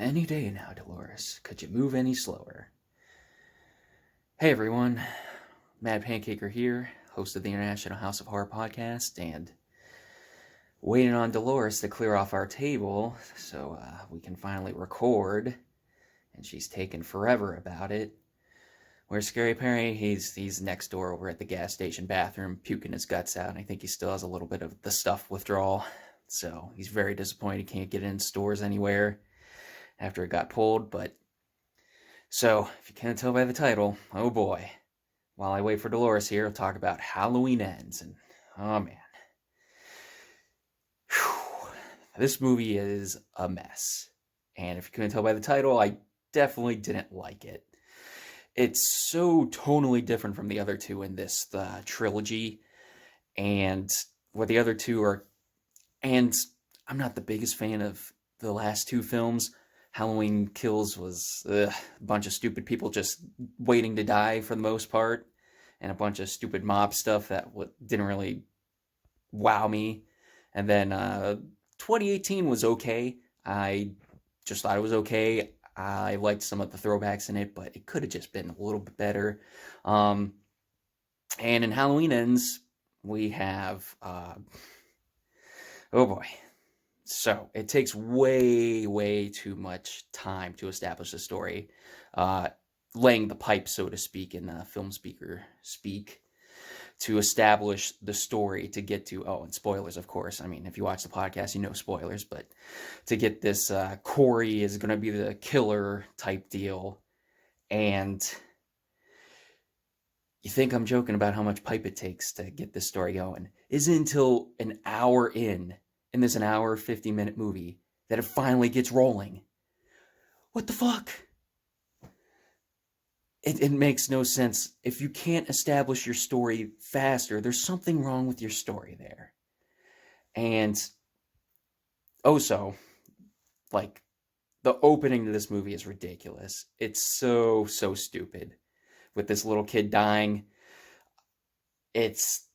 Any day now, Delores. Could you move any slower? Hey everyone, Mad Pancaker here, host of the International House of Horror podcast, and waiting on Delores to clear off our table so we can finally record, and she's taken forever about it. Where's Scary Perry? He's next door over at the gas station bathroom, puking his guts out, and I think he still has a little bit of the stuff withdrawal, so he's very disappointed he can't get it in stores anywhere after it got pulled. But so, if you can't tell by the title, oh boy, while I wait for Delores here, I'll talk about Halloween Ends, and oh man. Whew. This movie is a mess, and if you couldn't tell by the title, I definitely didn't like it. It's so tonally different from the other two in this trilogy, and what the other two are, and I'm not the biggest fan of the last two films. Halloween Kills was a bunch of stupid people just waiting to die for the most part, and a bunch of stupid mob stuff that didn't really wow me. And then 2018 was okay. I just thought it was okay. I liked some of the throwbacks in it, but it could have just been a little bit better. And in Halloween Ends, we have, oh boy. So, it takes way too much time to establish the story, laying the pipe, so to speak, in film speaker speak, to establish the story to get to, and spoilers, of course. I mean, if you watch the podcast, you know spoilers, but to get this, Corey is going to be the killer type deal, and you think I'm joking about how much pipe it takes to get this story going. Isn't until an hour in this an hour, 50-minute movie, that it finally gets rolling. What the fuck? It makes no sense. If you can't establish your story faster, there's something wrong with your story there. And also, like, the opening to this movie is ridiculous. It's so stupid. With this little kid dying, it's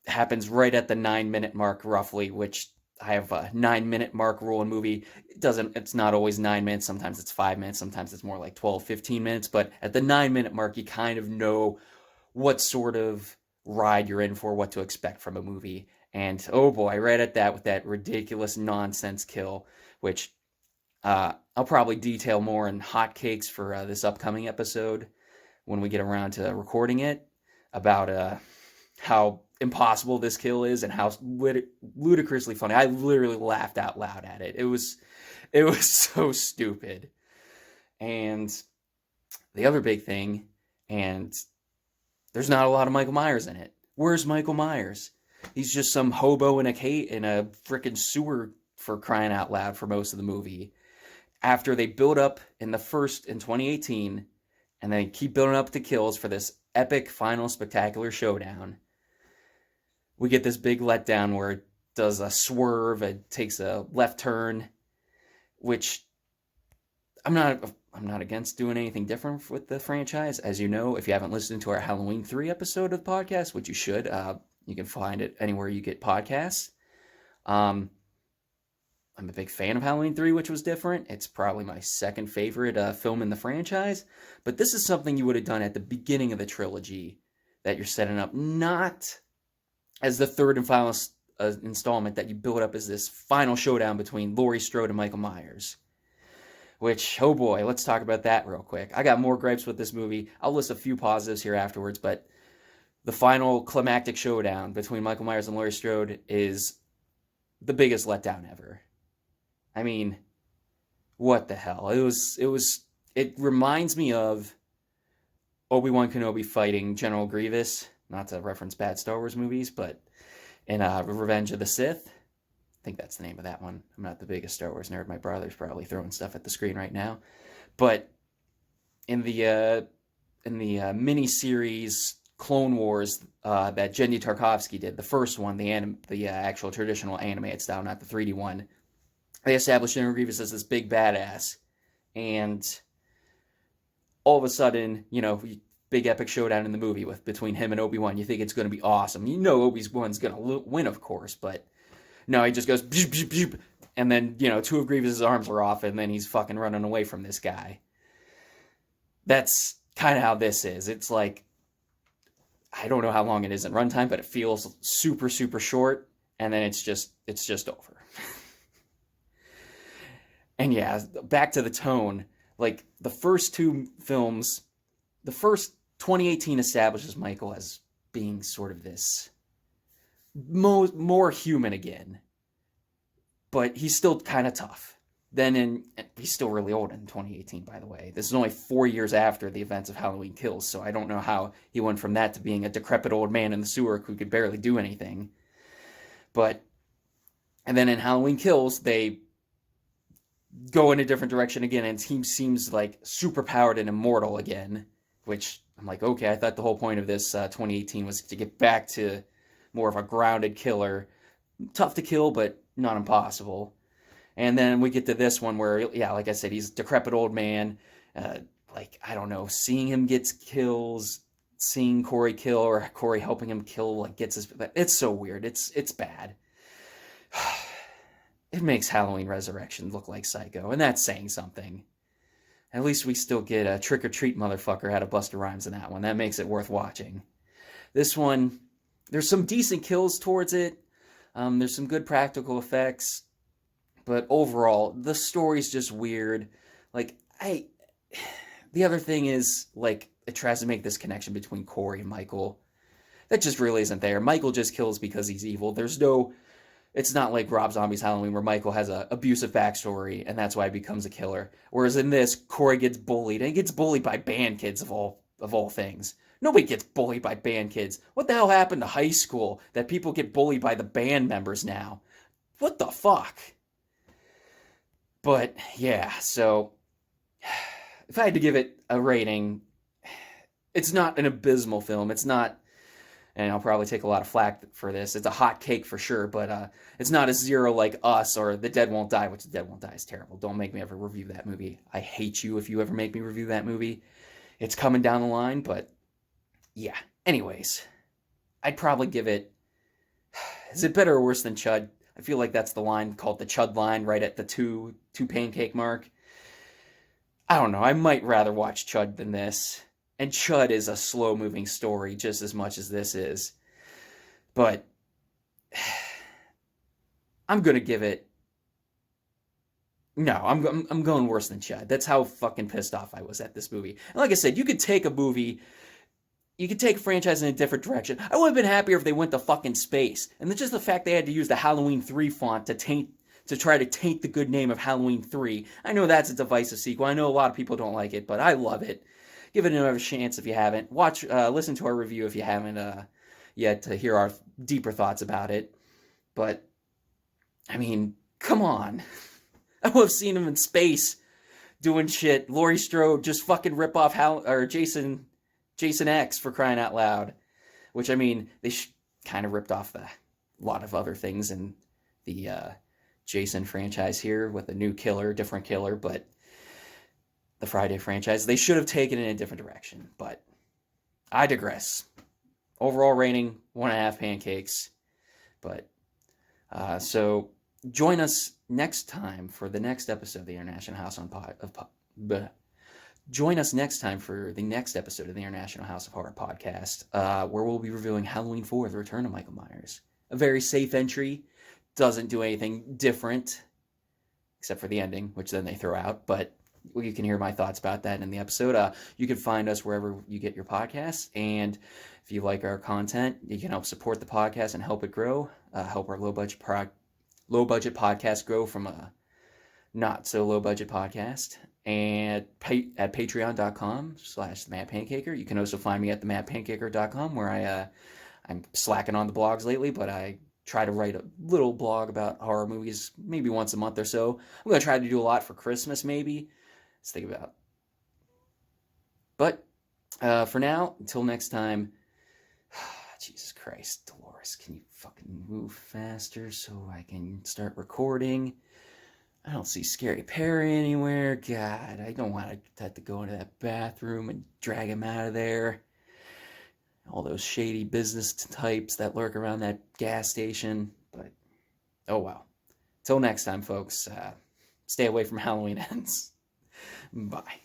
happens right at the 9-minute mark, roughly, which I have a 9-minute mark rule in movie. It's not always 9 minutes. Sometimes it's 5 minutes. Sometimes it's more like 12, 15 minutes. But at the 9-minute mark, you kind of know what sort of ride you're in for, what to expect from a movie. And oh boy, right at that, with that ridiculous nonsense kill, which I'll probably detail more in hotcakes for this upcoming episode when we get around to recording it, about how impossible this kill is and how ludicrously funny. I literally laughed out loud at it. It was so stupid. And the other big thing, and there's not a lot of Michael Myers in it. Where's Michael Myers? He's just some hobo in a frickin' sewer, for crying out loud, for most of the movie. After they build up in 2018, and they keep building up the kills for this epic final spectacular showdown, we get this big letdown where it does a swerve, it takes a left turn, which I'm not against doing anything different with the franchise. As you know, if you haven't listened to our Halloween 3 episode of the podcast, which you should, you can find it anywhere you get podcasts. I'm a big fan of Halloween 3, which was different. It's probably my second favorite film in the franchise. But this is something you would have done at the beginning of the trilogy that you're setting up, not as the third and final installment that you build up as this final showdown between Laurie, Strode, and Michael Myers. Which, oh boy, let's talk about that real quick. I got more gripes with this movie. I'll list a few positives here afterwards, but the final climactic showdown between Michael Myers and Laurie Strode is the biggest letdown ever. I mean, what the hell? It reminds me of Obi-Wan Kenobi fighting General Grievous, not to reference bad Star Wars movies, but in Revenge of the Sith. I think that's the name of that one. I'm not the biggest Star Wars nerd. My brother's probably throwing stuff at the screen right now. But in the mini-series Clone Wars that Jenny Tarkovsky did, the first one, the actual traditional animated style, not the 3D one, they established General Grievous as this big badass. And all of a sudden, big epic showdown in the movie between him and Obi-Wan. You think it's going to be awesome. You know Obi-Wan's going to win, of course, but no, he just goes, And then, two of Grievous's arms are off, and then he's fucking running away from this guy. That's kind of how this is. It's like, I don't know how long it is in runtime, but it feels super, super short, and then it's just over. And yeah, back to the tone. Like, the first two films, the first 2018 establishes Michael as being sort of this more human again. But he's still kind of tough. He's still really old in 2018, by the way. This is only 4 years after the events of Halloween Kills, so I don't know how he went from that to being a decrepit old man in the sewer who could barely do anything. And then in Halloween Kills, they go in a different direction again, and he seems like super powered and immortal again, which I'm like, okay, I thought the whole point of this 2018 was to get back to more of a grounded killer. Tough to kill, but not impossible. And then we get to this one where, yeah, like I said, he's a decrepit old man. I don't know, seeing him gets kills, seeing Corey kill, or Corey helping him kill, gets his... It's so weird. It's bad. It makes Halloween Resurrection look like Psycho, and that's saying something. At least we still get a trick-or-treat motherfucker out of Busta Rhymes in that one. That makes it worth watching. This one, there's some decent kills towards it. There's some good practical effects. But overall, the story's just weird. The other thing is, it tries to make this connection between Corey and Michael. That just really isn't there. Michael just kills because he's evil. It's not like Rob Zombie's Halloween where Michael has an abusive backstory and that's why he becomes a killer. Whereas in this, Corey gets bullied, and he gets bullied by band kids of all things. Nobody gets bullied by band kids. What the hell happened to high school that people get bullied by the band members now? What the fuck? But yeah, so if I had to give it a rating, it's not an abysmal film. It's not, and I'll probably take a lot of flack for this, it's a hot cake for sure, but it's not a zero like Us or The Dead Won't Die, which The Dead Won't Die is terrible. Don't make me ever review that movie. I hate you if you ever make me review that movie. It's coming down the line, but yeah. Anyways, I'd probably give it... Is it better or worse than Chud? I feel like that's the line called the Chud line, right at the two pancake mark. I don't know. I might rather watch Chud than this. And Chud is a slow-moving story just as much as this is. But I'm going to give it... No, I'm going worse than Chud. That's how fucking pissed off I was at this movie. And like I said, you could take a movie... You could take a franchise in a different direction. I would have been happier if they went to fucking space. And then just the fact they had to use the Halloween 3 font to try to taint the good name of Halloween 3. I know that's a divisive sequel. I know a lot of people don't like it, but I love it. Give it another chance if you haven't. Listen to our review if you haven't yet to hear our deeper thoughts about it. But, I mean, come on. I would have seen him in space doing shit. Laurie Strode just fucking rip off Jason X, for crying out loud. Which, I mean, they kind of ripped off a lot of other things in the Jason franchise here with a new killer, different killer, but the Friday franchise, they should have taken it in a different direction. But I digress. Overall rating, 1.5 pancakes. But, so join us next time for the next episode of the International House Join us next time for the next episode of the International House of Horror podcast, where we'll be reviewing Halloween 4, The Return of Michael Myers. A very safe entry, doesn't do anything different, except for the ending, which then they throw out, but you can hear my thoughts about that in the episode. You can find us wherever you get your podcasts, and if you like our content, you can help support the podcast and help it grow, help our low-budget podcast grow from a not-so-low-budget podcast. And at patreon.com/themadpancaker. You can also find me at themadpancaker.com, where I'm slacking on the blogs lately, but I try to write a little blog about horror movies maybe once a month or so. I'm going to try to do a lot for Christmas, maybe. Let's think about. But for now, until next time, Jesus Christ, Delores, can you fucking move faster so I can start recording? I don't see Scary Perry anywhere. God, I don't want to have to go into that bathroom and drag him out of there. All those shady business types that lurk around that gas station. But, oh well. Till next time, folks, stay away from Halloween Ends. Bye.